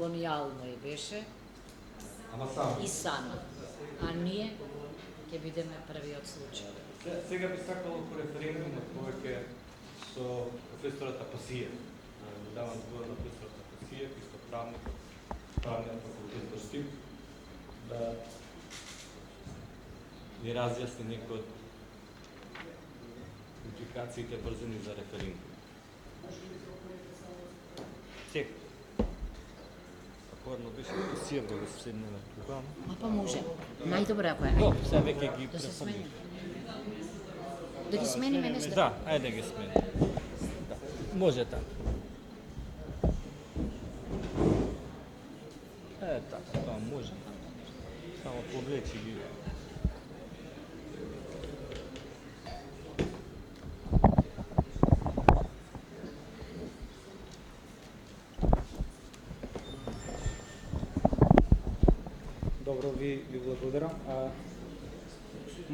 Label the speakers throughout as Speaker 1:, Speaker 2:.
Speaker 1: колонијално и беше и само. А ние ќе бидеме првиот случај.
Speaker 2: Сега би сакало по референдумот повеќе со професората Пасија. Давам збор на професората Пасија, исто правниот факултет во Штип, да ни разјасни некои од импликациите врзани за референдум. Сега. Порно беше Пасија да го седнеме тука.
Speaker 1: Па може. Најдобро ако е.
Speaker 2: Сега веќе ги
Speaker 1: Да се
Speaker 2: препомним.
Speaker 1: смениме. Да ги смениме не сте.
Speaker 2: Да, ајде ги смени. Да. Може така. Така, тоа може. Само повлечи ги.
Speaker 3: Добро, ви благодарам.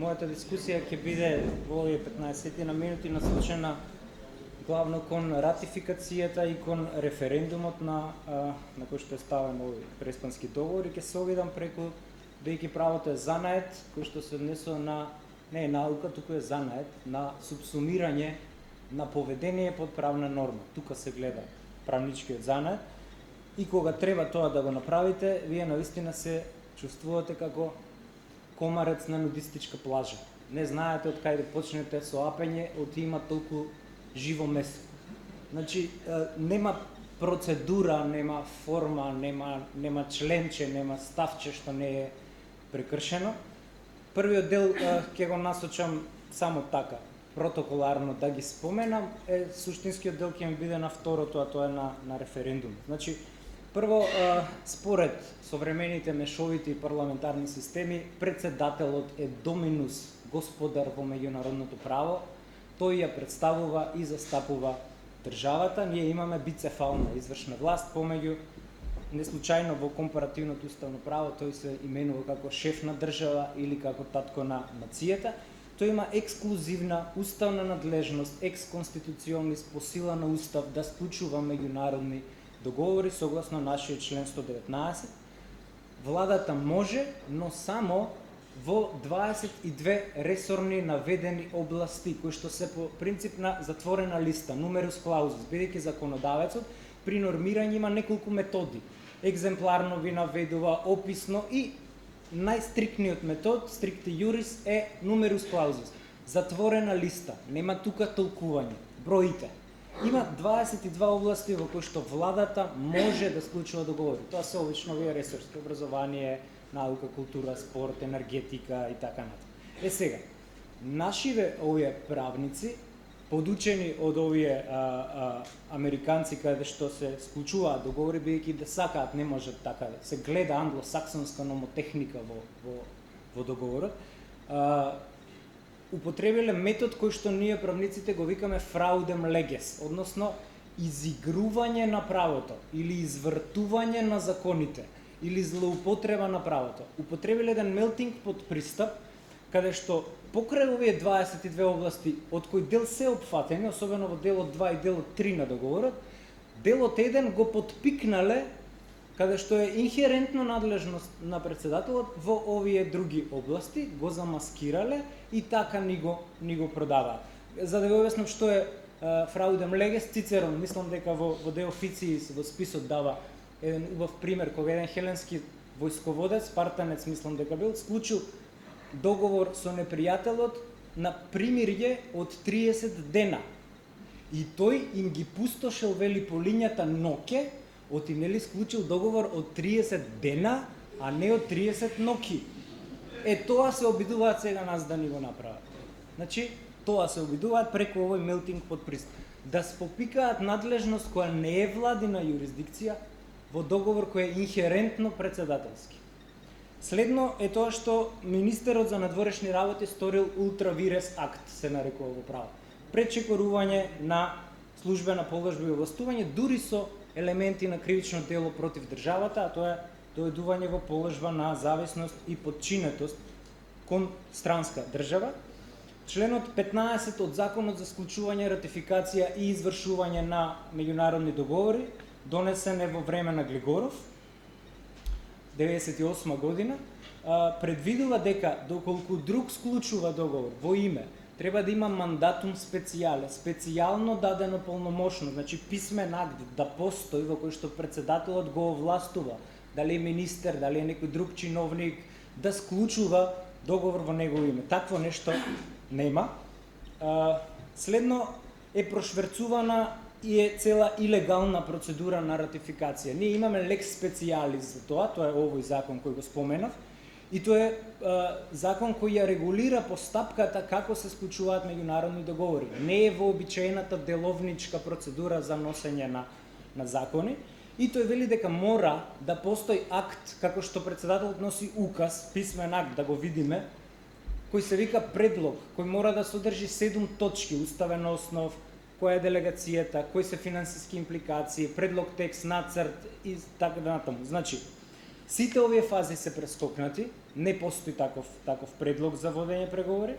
Speaker 3: Мојата дискусија ќе биде во овие 15 на минути насочена главно кон ратификацијата и кон референдумот на кој што е ставен овој преспански договор и ќе се обидам преку, бидејќи правото е занает, кој што се однесува на не е наука, туку е занает, на субсумирање на поведение под правна норма. Тука се гледа правничкиот занает и кога треба тоа да го направите, вие навистина се чувствувате како комарец на нудистичка плажа. Не знаете од кај да почнете со апење, од има толку живо место. Значи, нема процедура, нема форма, нема членче, нема ставче што не е прекршено. Првиот дел ќе го насочам само така, протоколарно да ги споменам, суштинскиот дел ќе ми биде на второто, а тоа е на референдум. Значи, прво, според современите мешовити парламентарни системи, председателот е доминус господар во меѓународното право, тој ја представува и застапува државата. Ние имаме бицефална извршна власт помеѓу, не случајно во компаративното уставно право тој се именува како шеф на држава или како татко на нацијата. Тој има ексклузивна уставна надлежност, ексконституционалист по сила на устав да склучува меѓународни договори согласно нашиот член 119. Владата може, но само во 22 ресорни наведени области, кои што се по принцип на затворена листа, numerus clausus, бидејќи законодавецот при нормирање има неколку методи. Екземпларно ви наведува, описно и најстрикниот метод, stricti juris, е numerus clausus. Затворена листа, нема тука толкување, броите. Има 22 области во кои што владата може да склучува договори. Тоа се обично овие ресурси, образование, наука, култура, спорт, енергетика и така натаму. Сега, нашиве овие правници, подучени од овие американци каде што се склучуваат договори, бидејќи да сакаат, не можат така да се гледа англосаксонска номотехника во договорот, употребиле метод кој што ние правниците го викаме fraudem leges, односно изигрување на правото или извртување на законите или злоупотреба на правото. Употребиле еден melting pot пристап каде што покрај овие 22 области од кои дел се опфатени, особено во делот 2 и делот 3 на договорот, делот 1 го потпикнале каде што е инхерентно надлежност на председателот во овие други области, го замаскирале и така ни го продаваат. За да ви објаснам што е fraudem leges, Цицерон, мислам дека во De Officiis во списот дава еден убав пример кога еден хеленски војсководец, спартанец мислам дека бил, склучил договор со непријателот на примирје од 30 дена. И тој им ги пустошил, вели, по лињата ноќе, оти нели склучил договор од 30 дена, а не од 30 ноки. Тоа се обидуваат сега нас да ни го направат. Значи, тоа се обидуваат преку овој melting pot пристап. Да спопикаат надлежност која не е владина јурисдикција во договор кој е инхерентно председателски. Следно е тоа што министерот за надворешни работи сторил ultra vires акт, се нарекува во право. Пречекорување на службена положба и овластување, дури со елементи на кривично дело против државата, а тоа е дојдување во положба на зависност и подчинетост кон странска држава. Членот 15 од Законот за склучување, ратификација и извршување на меѓународни договори, донесен е во време на Глигоров, 98 година, предвидува дека доколку друг склучува договор во име, треба да има мандатум специјале, специјално дадено полномошно, значи писмен акт да постои во кој што председателот го овластува, дали е министер, дали е некој друг чиновник, да склучува договор во негово име. Такво нешто нема. Следно е прошверцувана и е цела илегална процедура на ратификација. Ние имаме лекс специјалис за тоа е овој закон кој го споменав, и тоа е закон кој ја регулира постапката како се склучуваат меѓународни договори. Не е вообичаената деловничка процедура за носење на закони, и тој вели дека мора да постои акт, како што председателот носи указ, писмен акт, да го видиме, кој се вика предлог, кој мора да содржи 7 точки, уставен основ, која е делегацијата, кои се финансиски импликации, предлог текст, нацрт и така натаму. Значи, сите овие фази се прескокнати, не постои таков предлог за водење преговори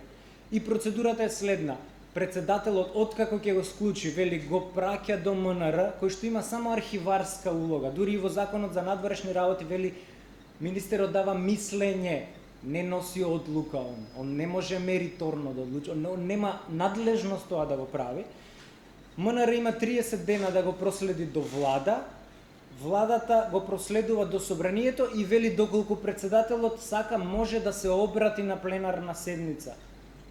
Speaker 3: и процедурата е следна. Председателот, откако ќе го склучи, вели го праќа до МНР, кој што има само архиварска улога. Дури и во Законот за надворешни работи вели министерот дава мислење, не носи одлука он не може мериторно да одлучи, он нема надлежност тоа да го прави. МНР има 30 дена да го проследи до влада, владата го проследува до собранието и вели доколку председателот сака може да се обрати на пленарна седница.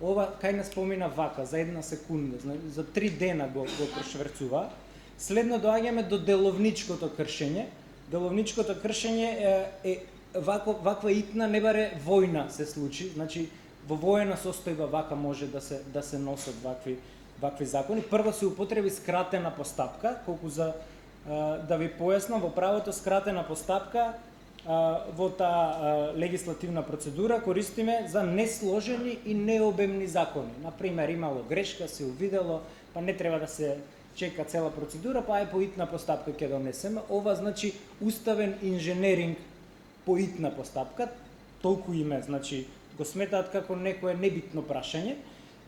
Speaker 3: Ова кај не спомина вака за 1 секунда, за 3 дена го прошверцува. Следно доаѓаме до деловничкото кршење. Деловничкото кршење е ваква итна не баре војна се случи, значи во воена состојба вака може да се носат вакви закони. Прво се употреби скратена постапка, колку за да ви појаснам, во правото скратена постапка во таа легислативна процедура користиме за несложени и необемни закони. Например, имало грешка, се увидело, па не треба да се чека цела процедура, па по итна постапка ќе донесеме. Ова значи уставен инженеринг по итна постапка, толку име, значи го сметаат како некое небитно прашање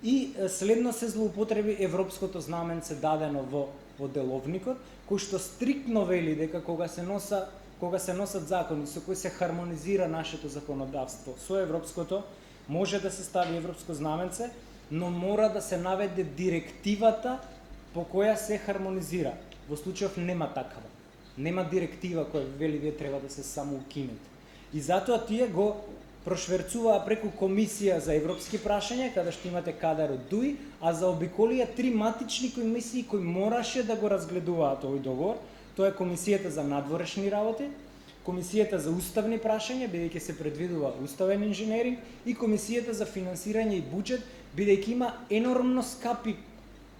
Speaker 3: и следно се злоупотреби европското знаменце дадено во деловникот, кој што стриктно вели дека кога се носат закони со кои се хармонизира нашето законодавство со европското, може да се стави европско знаменце, но мора да се наведе директивата по која се хармонизира. Во случајов нема такава. Нема директива која вели вие треба да се самоукинете. И затоа тие го прошверцуваа преку комисија за европски прашања, каде што имате кадар од ДУИ, а заобиколија 3 матични комисии кои мораше да го разгледуваат овој договор. Тоа е комисијата за надворешни работи, комисијата за уставни прашања, бидејќи се предвидува уставен инженеринг, и комисијата за финансирање и буџет, бидејќи има енормно скапи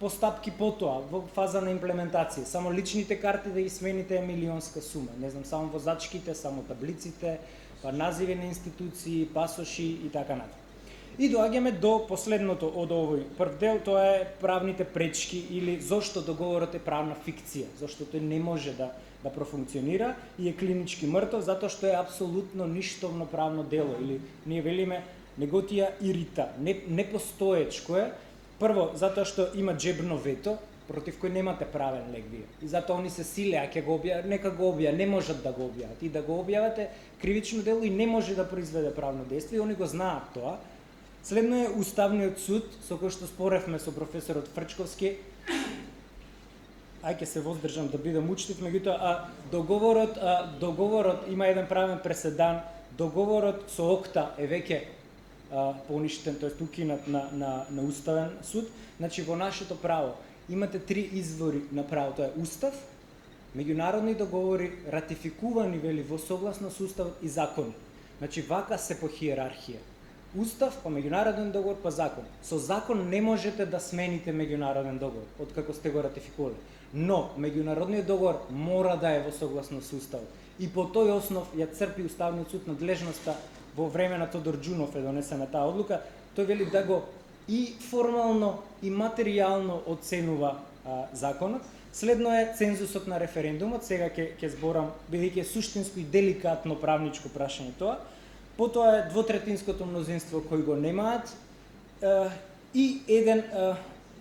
Speaker 3: постапки потоа во фаза на имплементација. Само личните карти да ги смените е милионска сума. Не знам, само возачките, само таблиците, па називи на институции, пасоши и така натаму. И доаѓаме до последното од овој прв дел, тоа е правните пречки или зошто договорот е правна фикција, зошто тој не може да профункционира и е клинички мртов, затоа што е апсолутно ништовно правно дело, или ние велиме неготија ирита, непостоечко е. Прво, затоа што има джебно вето, против кој немате правен лек вие. И затоа они се силеа, ќе го објават, нека го објават, не можат да го објават. И да го објавате кривично дело и не може да произведе правно дејство, и они го знаат тоа. Следно е Уставниот суд, со кој што споревме со професорот Фрчковски. Ќе се воздржам да бидам учтив, меѓутоа договорот има еден правен преседан. Договорот со ОКТА е веќе поништен, тоест укинат на Уставен суд. Значи во нашето право имате 3 извори на право, тоа е Устав, меѓународни договори, ратификувани вели во согласност со Уставот и закони. Значи вака се по хиерархија. Устав, па меѓународен договор, па закон. Со закон не можете да смените меѓународен договор, откако сте го ратификували. Но меѓународниот договор мора да е во согласност со Уставот. И по тој основ ја црпи Уставниот суд надлежноста. Во време на Тодор Џунов е донесена таа одлука. Тој вели да го и формално и материјално оценува законот. Следно е цензусот на референдумот, сега ќе зборам, бидејќи е суштинско и деликатно правничко прашање тоа. Потоа е двотретинското мнозинство кој го немаат и еден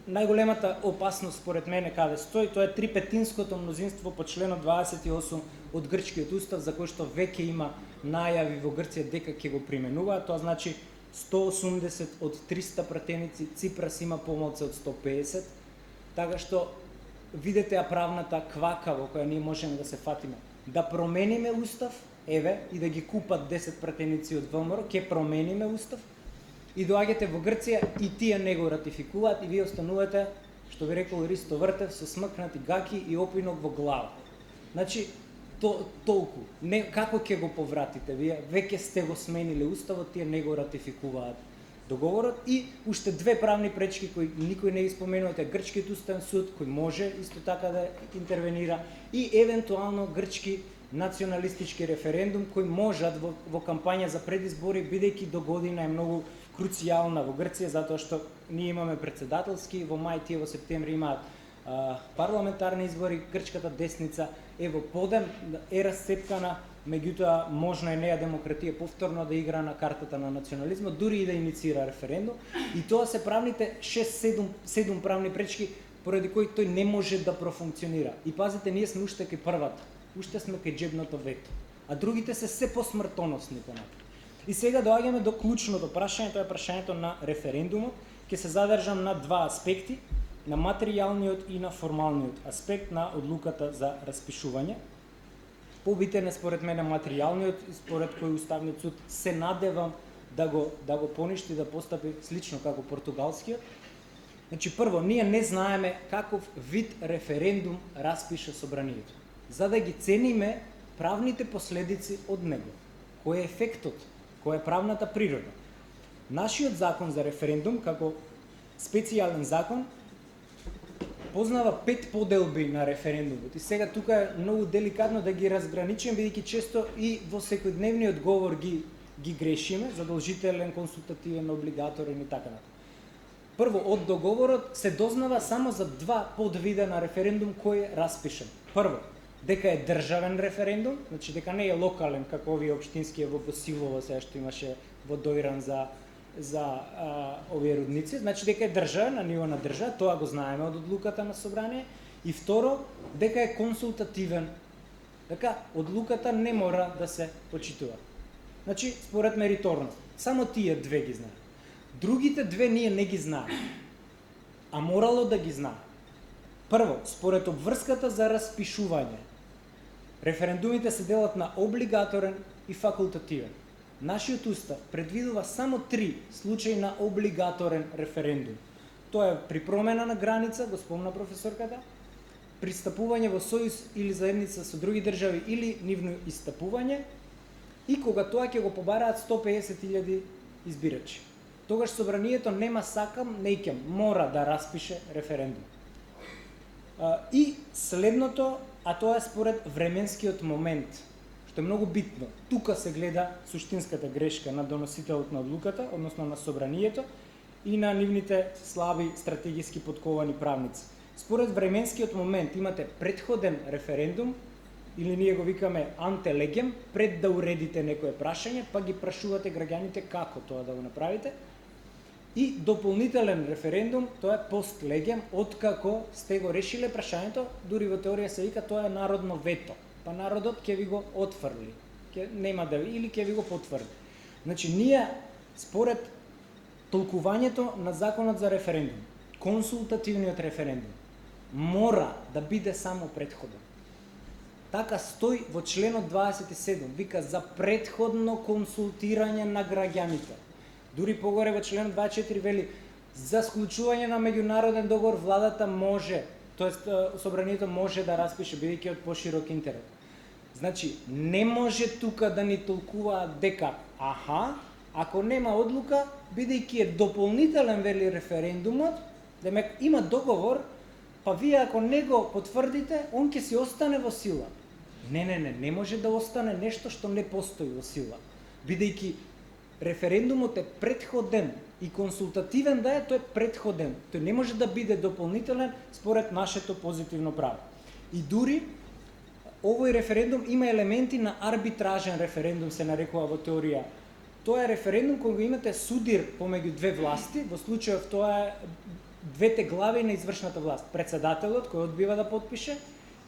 Speaker 3: најголемата опасност според мене каде стои, тоа е трипетинското мнозинство по членот 28 од грчкиот устав за кој што веќе има најави во Грција дека ќе го применуваат. Тоа значи 180 од 300 пратеници, Ципрас има помалку од 150, така што видете ја правната квака во која ние можеме да се фатиме. Да промениме устав, еве, и да ги купат 10 пратеници од ВМРО, ќе промениме устав, и доаѓате во Грција и тие не го ратификуваат и вие останувате, што би рекол Ристо Вртев, со смркнати гаки и опинок во глава. Значи, толку. Не, како ќе го повратите? Вие веќе сте го смениле уставот, тие не го ратификуваат договорот. И уште две правни пречки кои никој не ги споменувате: грчкиот уставен суд кој може исто така да интервенира и евентуално грчки националистички референдум кој можат во кампања за предизбори, бидејќи до година е многу круцијална во Грција, затоа што ние имаме председателски, во мај тие во септември имаат парламентарни избори, грчката десница е во подем, е расцепкана, меѓутоа можно е неа демократија повторно да игра на картата на национализмот, дури и да иницира референдум. И тоа се правните 6-7 правни пречки поради кои тој не може да профункционира. И пазите, ние сме уште кај првата, уште сме кај джебното вето, а другите се посмртоносни понатаму. И сега доаѓаме до клучното прашање, тоа е прашањето на референдумот. Ќе се задржам на два аспекти, на материјалниот и на формалниот аспект на одлуката за распишување. Побитен е според мене материјалниот, според кој Уставниот суд се надевам да го поништи, да постапи слично како португалскиот. Значи, прво, ние не знаеме каков вид референдум распиша собранието, за да ги цениме правните последици од него. Кој е ефектот, која е правната природа. Нашиот закон за референдум, како специјален закон, познава 5 поделби на референдумот. И сега тука е многу деликатно да ги разграничиме, бидејќи често и во секојдневниот говор ги грешиме, задолжителен, консултативен, облигаторен и така натаму. Прво, од договорот се дознава само за два подвида на референдум кој е распишен. Прво, дека е државен референдум, значи дека не е локален, како овие општински во Босилово, сега што имаше во Дојран за овие рудници, значи дека е државен на ниво на држава, тоа го знаеме од одлуката на собрание. И второ, дека е консултативен, дека одлуката не мора да се почитува. Значи, според мериторност, само тие две ги знаеме. Другите две ние не ги знаеме, а морало да ги знаеме. Прво, според обврската за распишување, референдумите се делат на облигаторен и факултативен. Нашиот устав предвидува само 3 случаи на облигаторен референдум. Тоа е при промена на граница, го спомна професорката, пристапување во сојуз или заедница со други држави или нивно истапување, и кога тоа ќе го побараат 150.000 избирачи. Тогаш собранието нема сакам, неќам, мора да распише референдум. И следното, а тоа е според временскиот момент, што е многу битно. Тука се гледа суштинската грешка на доносителот на одлуката, односно на собранието и на нивните слаби стратегиски подковани правници. Според временскиот момент имате предходен референдум, или ние го викаме антелегем, пред да уредите некое прашање, па ги прашувате граѓаните како тоа да го направите. И дополнителен референдум, тоа е постлегем, откако сте го решиле прашањето, дури во теорија се вика тоа е народно вето. Па народот ќе ви го отфрли, нема да или ќе ви го потврди. Значи, ние според толкувањето на законот за референдум, консултативниот референдум мора да биде само предходен. Така стои во членот 27, вика за предходно консултирање на граѓаните. Дури погоре во членот 24 вели за склучување на меѓународен договор владата може, тоест собранието може да распише, бидејќи од поширок интерес. Значи, не може тука да ни толкуваат дека ако нема одлука, бидејќи е дополнителен вели референдумот, демек има договор, па вие ако не го потврдите, он ќе си остане во сила. Не може да остане нешто што не постои во сила, бидејќи референдумот е предходен и консултативен да е, тој е предходен. Тој не може да биде дополнителен според нашето позитивно право. И дури овој референдум има елементи на арбитражен референдум, се нарекува во теорија. Тоа е референдум кога го имате судир помеѓу две власти, во случајов тоа е двете глави на извршната власт. Председателот кој одбива да потпише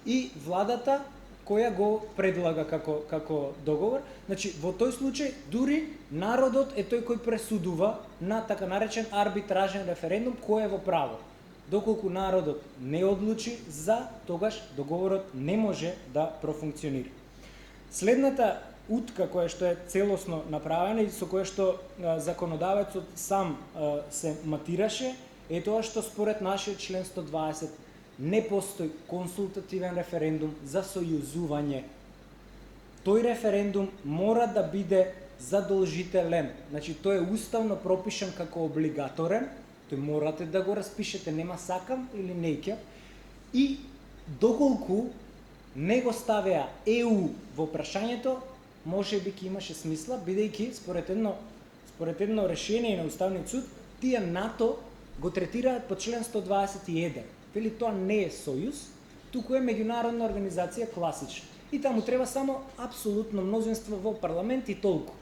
Speaker 3: и владата која го предлага како договор. Значи, во тој случај, дури народот е тој кој пресудува на така наречен арбитражен референдум кој е во право. Доколку народот не одлучи за, тогаш договорот не може да профункционира. Следната утка која што е целосно направена и со која што законодавецот сам се матираше, е тоа што според нашиот член 120 не постои консултативен референдум за сојузување. Тој референдум мора да биде задолжителен. Значи, тој е уставно пропишан како облигаторен, тој морате да го распишете, нема сакам или неќам. И доколку не го ставеа ЕУ во прашањето, може би ќе имаше смисла, бидејќи според едно решение на Уставниот суд, тие НАТО го третираат по член 121. Вели тоа не е сојуз, туку е меѓународна организација класична. И таму треба само апсолутно мнозинство во парламент и толку.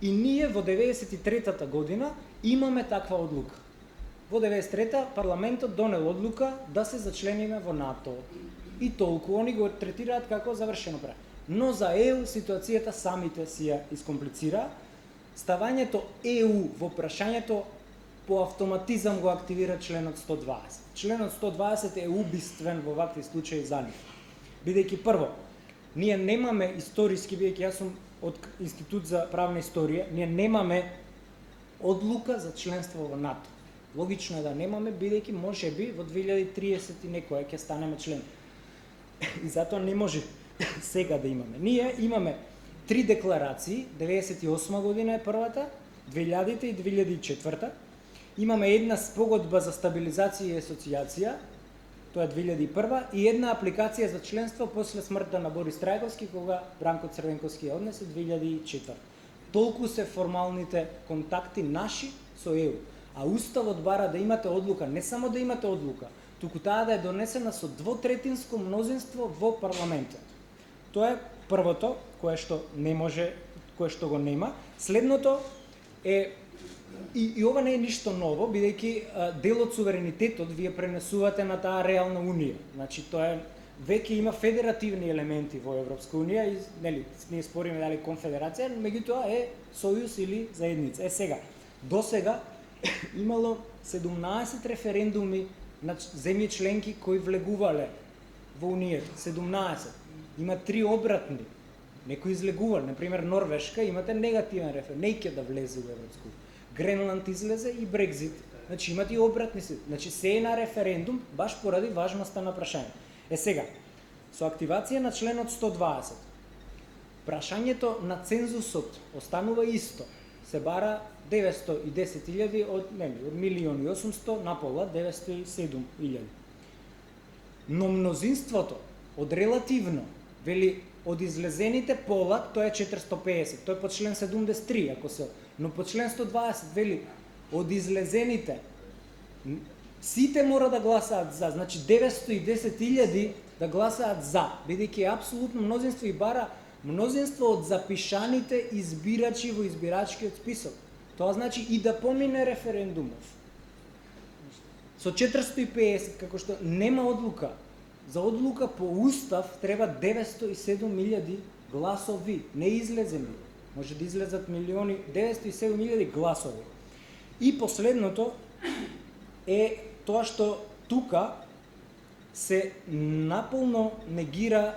Speaker 3: И ние во 93-та година имаме таква одлука. Во 93-та парламентот донел одлука да се зачлениме во НАТО. И толку, они го третираат како завршено право. Но за ЕУ ситуацијата самите си ја искомплицира. Ставањето ЕУ во прашањето по автоматизам го активира членот 120. Членот 120 е убиствен во вакви случаи за нив. Бидејќи прво, ние немаме историски, бидејќи јас сум од Институт за правна историја, ние немаме одлука за членство во НАТО. Логично е да немаме, бидејќи може би во 2030 и некоја ќе станеме член. И затоа не може сега да имаме. Ние имаме 3 декларации, 98 година е првата, 2000 и 2004. Имаме една спогодба за стабилизација и асоциација, тоа е 2001, и една апликација за членство после смртта на Борис Трајковски, кога Бранко Црвенковски ја однесе 2004. Толку се формалните контакти наши со ЕУ. А Уставот бара да имате одлука, не само да имате одлука, туку таа да е донесена со двотретинско мнозинство во парламентот. Тоа е првото, кое што не може, кое што го нема. Следното е, и ова не е ништо ново, бидејќи дел од суверенитетот вие пренесувате на таа реална унија. Значи, тоа е, веќе има федеративни елементи во Европска унија и нели ние спориме дали конфедерација, меѓутоа е сојуз или заедница. Сега, досега имало 17 референдуми на земји членки кои влегувале во унијата. 17. Има 3 обратни. Некои излегувале, например Норвешка, имате негативен референдум, неќе да влезе во Европска унија. Гренланд излезе и Брекзит. Значи имате и обратни се. Значи се е на референдум баш поради важноста на прашањето. Сега, со активација на членот 120, прашањето на цензусот останува исто. Се бара 910.000 од 1.800.000 на пола 907.000. Но мнозинството од релативно, вели од излезените пола, тоа е 450, тоа е по член 73, ако се, но по член 120 вели од излезените сите мора да гласаат за, значи 910.000 да гласаат за, бидејќи е апсолутно мнозинство и бара мнозинство од запишаните избирачи во избирачкиот список. Тоа значи и да помине референдумов. Со 450, како што нема одлука, за одлука по устав треба 907.000 гласови, не излезени. Може да излезат милиони, 907.000 гласови. И последното е тоа што тука се наполно негира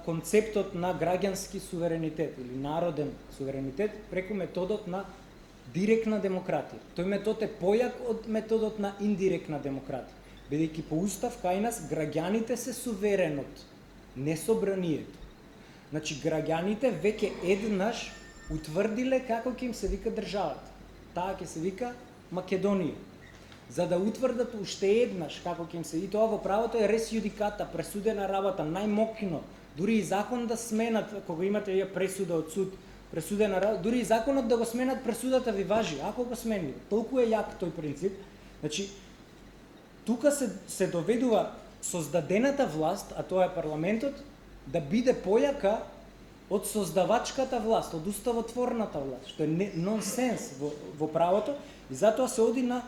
Speaker 3: концептот на граѓански суверенитет или народен суверенитет преку методот на директна демократија. Тој метод е појак од методот на индиректна демократија. Бидејќи по устав кај нас граѓаните се суверенот, не собранието. Значи граѓаните веќе еднаш утврдиле како ќе им се вика државата. Таа ќе се вика Македонија. За да утврдат уште еднаш како ќе им се, и тоа во правото е рес јудиката, пресудена работа, најмокно, дури и закон да сменат, кога имате ја пресуда од суд, пресудена работа, дури и законот да го сменат, пресудата ви важи, ако го смени. Толку е јак тој принцип. Значи, тука се доведува создадената власт, а тоа е парламентот, да биде појака од создавачката власт, од уставотворната власт, што е нонсенс во правото, и затоа се оди на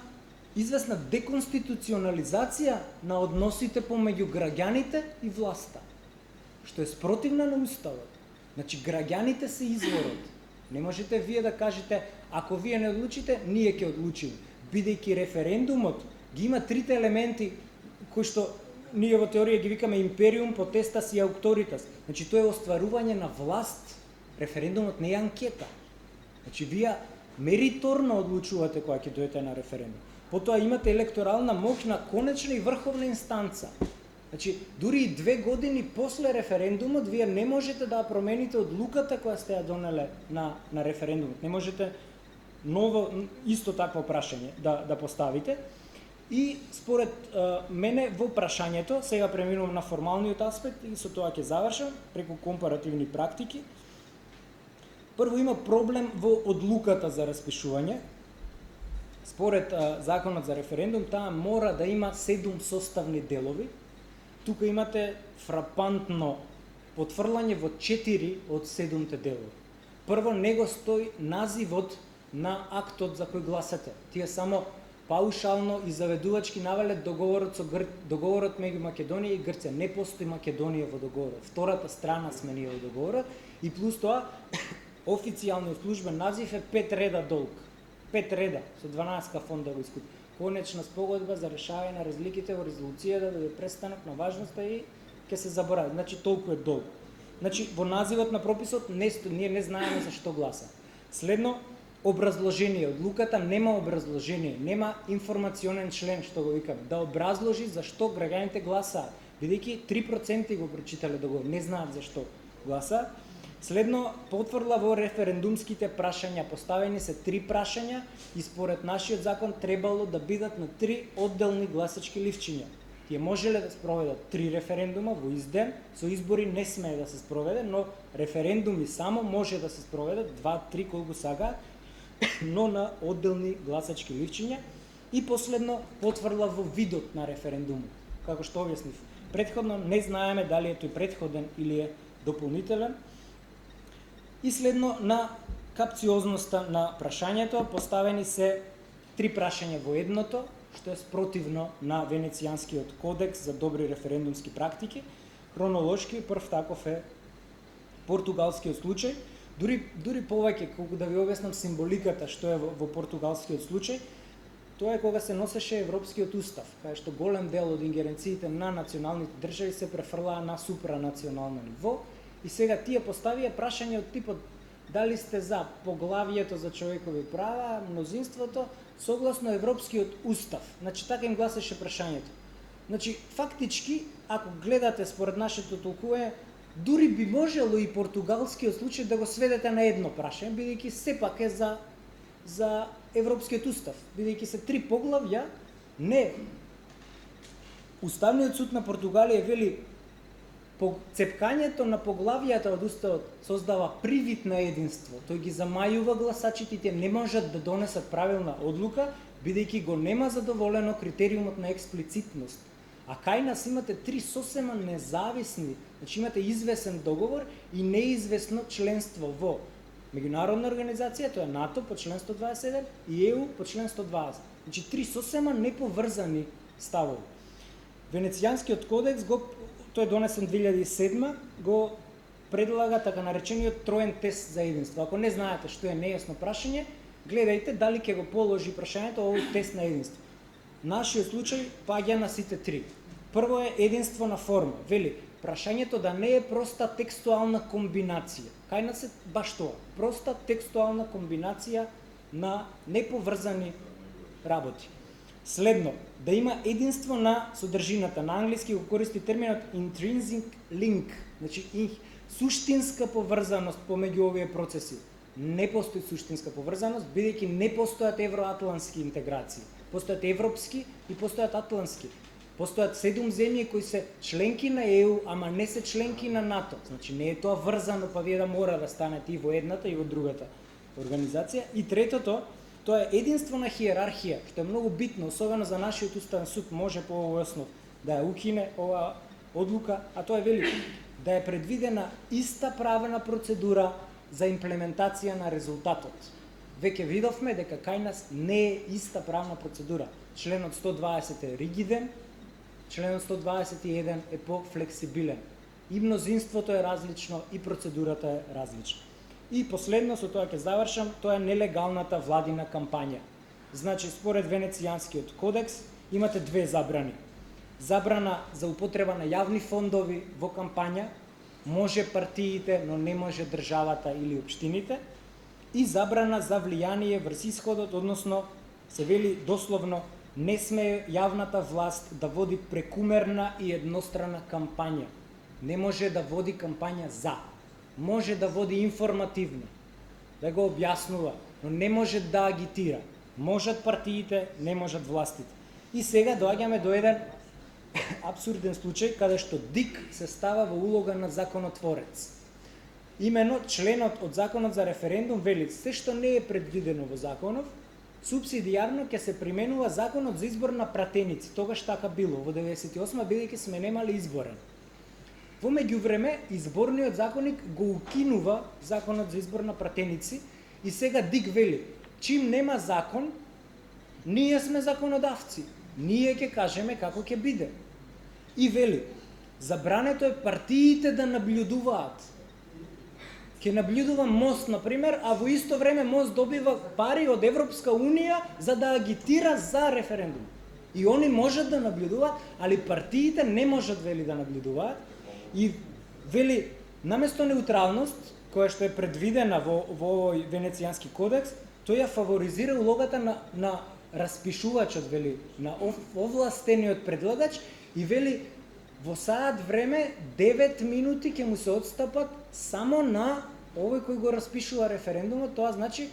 Speaker 3: известна деконституционализација на односите помеѓу граѓаните и власта. што е спротивна на уставот. Значи граѓаните се изворот. Не можете вие да кажете ако вие не одлучите, ние ќе одлучиме. Бидејќи референдумот ги има трите елементи кои што ние во теорија ги викаме империум, потестас и аукторитас. Значи тоа е остварување на власт. Референдумот не е анкета. Значи вие мериторно одлучувате кога ќе дојдете на референдум. Потоа имате електорална моќ на конечна и врховна инстанца. Значи, дури и 2 години после референдумот, вие не можете да промените одлуката која сте ја донеле на референдумот. Не можете ново, исто такво прашање да поставите. И според мене во прашањето, сега преминувам на формалниот аспект и со тоа ќе завршам, преку компаративни практики. Прво има проблем во одлуката за распишување. Според законот за референдум, таа мора да има 7 составни делови. Тука имате фрапантно потврлање во 4 од 7 делови. Прво, него стои називот на актот за кој гласате. Тие само паушално и заведувачки навалят договорот договорот меѓу Македонија и Грција. Не постои Македонија во договорот. Втората страна сме ние во договорот и плюс тоа официјалниот службен назив е 5 реда долг. 5 реда со 12 фонда во искуп. Конечна спогодба за решавање на разликите во резолуцијата да биде престанок на важноста и ќе се заборави. Значи толку е долг. Значи во називот на прописот ние не знаеме за што гласа. Следно, образложение. Одлуката нема образложение, нема информационен член што го викаме, да образложи за што граѓаните гласаат, бидејќи 3% го прочитале договор, не знаат за што гласаат. Следно, потврда во референдумските прашања, поставени се 3 прашања и според нашиот закон требало да бидат на 3 одделни гласачки ливчиња. Тие можеле да спроведат 3 референдума во ист ден, со избори не смее да се спроведе, но референдуми само може да се спроведат 2-3 колку сагаат, но на одделни гласачки ливчиња. И последно, потврда во видот на референдумот. Како што објаснив, претходно не знаеме дали е тој претходен или е дополнителен. И следно, на капциозноста на прашањето, поставени се 3 прашања во едното, што е спротивно на Венецијанскиот кодекс за добри референдумски практики. Хронолошки, прв таков е португалскиот случај. Дури повеќе, колку да ви објаснам символиката што е во португалскиот случај, тоа е кога се носеше Европскиот устав, кај што голем дел од ингеренциите на националните држави се префрлаа на супранационално ниво. И сега тие поставија прашање од типот дали сте за поглавието за човекови права, мнозинството, согласно Европскиот устав. Значи, така им гласеше прашањето. Значи, фактички, ако гледате според нашето толкување, дури би можело и португалскиот случај да го сведете на едно прашање, бидејќи сепак е за Европскиот устав, бидејќи се 3 поглавја, не. Уставниот суд на Португалија вели цепкањето на поглавијата од уставот создава привид на единство. Тој ги замајува гласачите, тие не можат да донесат правилна одлука, бидејќи го нема задоволено критериумот на експлицитност. А кај нас имате 3 сосема независни, значи имате извесен договор и неизвестно членство во меѓународна организација, тоа е НАТО по член 127 и ЕУ по член 120. Значи 3 сосема неповрзани ставови. Венецијанскиот кодекс тој е донесен 2007, го предлага така наречениот троен тест за единство. Ако не знаете што е нејасно прашање, гледајте дали ќе го положи прашањето овој тест на единство. Нашиот случај паѓа на сите 3. Прво е единство на форма. Вели, прашањето да не е проста текстуална комбинација. Кај нас е баш тоа. Проста текстуална комбинација на неповрзани работи. Следно, да има единство на содржината. На англиски го користи терминот intrinsic link, значи суштинска поврзаност помеѓу овие процеси. Не постои суштинска поврзаност, бидејќи не постојат евроатлантски интеграции. Постојат европски и постојат атлантски. Постојат 7 земји кои се членки на ЕУ, ама не се членки на НАТО. Значи не е тоа врзано, па вие да мора да станете и во едната и во другата организација. И третото, тоа е единство на хиерархија, што е многу битно, особено за нашиот уставен суд, може по овој основ да ја укине оваа одлука, а тоа е вели да е предвидена иста правна процедура за имплементација на резултатот. Веќе видовме дека кај нас не е иста правна процедура. Членот 120 е ригиден, членот 121 е пофлексибилен. и мнозинството е различно, и процедурата е различна. И последно, со тоа ќе завршам, тоа е нелегалната владина кампања. Значи, според Венецијанскиот кодекс, имате две забрани. Забрана за употреба на јавни фондови во кампања, може партиите, но не може државата или општините, и забрана за влијание врз исходот, односно, се вели дословно, не сме јавната власт да води прекумерна и еднострана кампања. Не може да води кампања за. Може да води информативно, да го објаснува, но не може да агитира. Можат партиите, не можат властите. И сега доаѓаме до еден апсурден случај, каде што ДИК се става во улога на законотворец. Имено, членот од Законот за референдум вели, се што не е предвидено во законов, субсидијарно ќе се применува Законот за избор на пратеници. Тогаш така било, во 98 бидејќи сме немали изборен. Во меѓувреме, изборниот законник го укинува Законот за избор на пратеници и сега ДИК вели, чим нема закон, ние сме законодавци. Ние ќе кажеме како ќе биде. И вели, забрането е партиите да наблюдуваат. Ќе наблюдува МОСТ, например, а во исто време МОСТ добива пари од Европска Унија за да агитира за референдум. И они можат да наблюдуваат, али партиите не можат, вели, да наблюдуваат. И вели, наместо неутралност, која што е предвидена во овој Венецијански кодекс, тој ја фаворизира улогата на распишувачот, вели, на овластениот предлагач и вели, во саат време 9 минути ќе му се отстапат само на овој кој го распишува референдумот. Тоа значи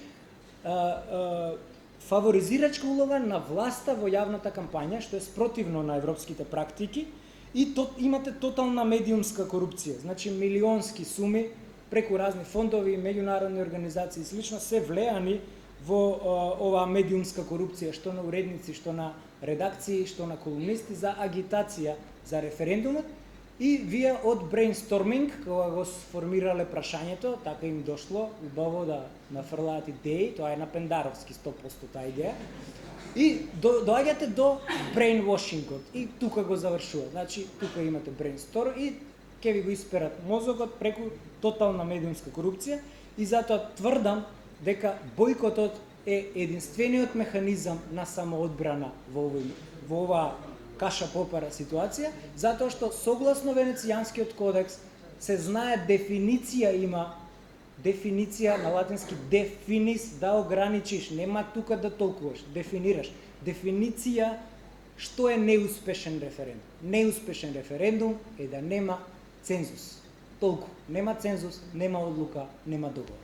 Speaker 3: фаворизирачка улога на власта во јавната кампања, што е спротивно на европските практики, и имате тотална медиумска корупција. Значи милионски суми преку разни фондови, меѓународни организации и слично се влеани во оваа медиумска корупција, што на уредници, што на редакции, што на колумнисти за агитација за референдумот. И вие од брейнсторминг, кога го сформирале прашањето, така им дошло убаво да нафрлаат идеи, тоа е на Пендаровски 100% таа идеја. И доаѓате до брейнвошингот и тука го завршува. Значи, тука имате брейнсторм и ќе ви го исперат мозокот преку тотална медиумска корупција и затоа тврдам дека бојкотот е единствениот механизам на самоодбрана во оваа каша попара ситуација, затоа што согласно Венецијанскиот кодекс се знае дефиниција има, дефиниција на латински definis, да ограничиш, нема тука да толкуваш, дефинираш. Дефиниција што е неуспешен референдум. Неуспешен референдум е да нема цензус. Толку. Нема цензус, нема одлука, нема договор.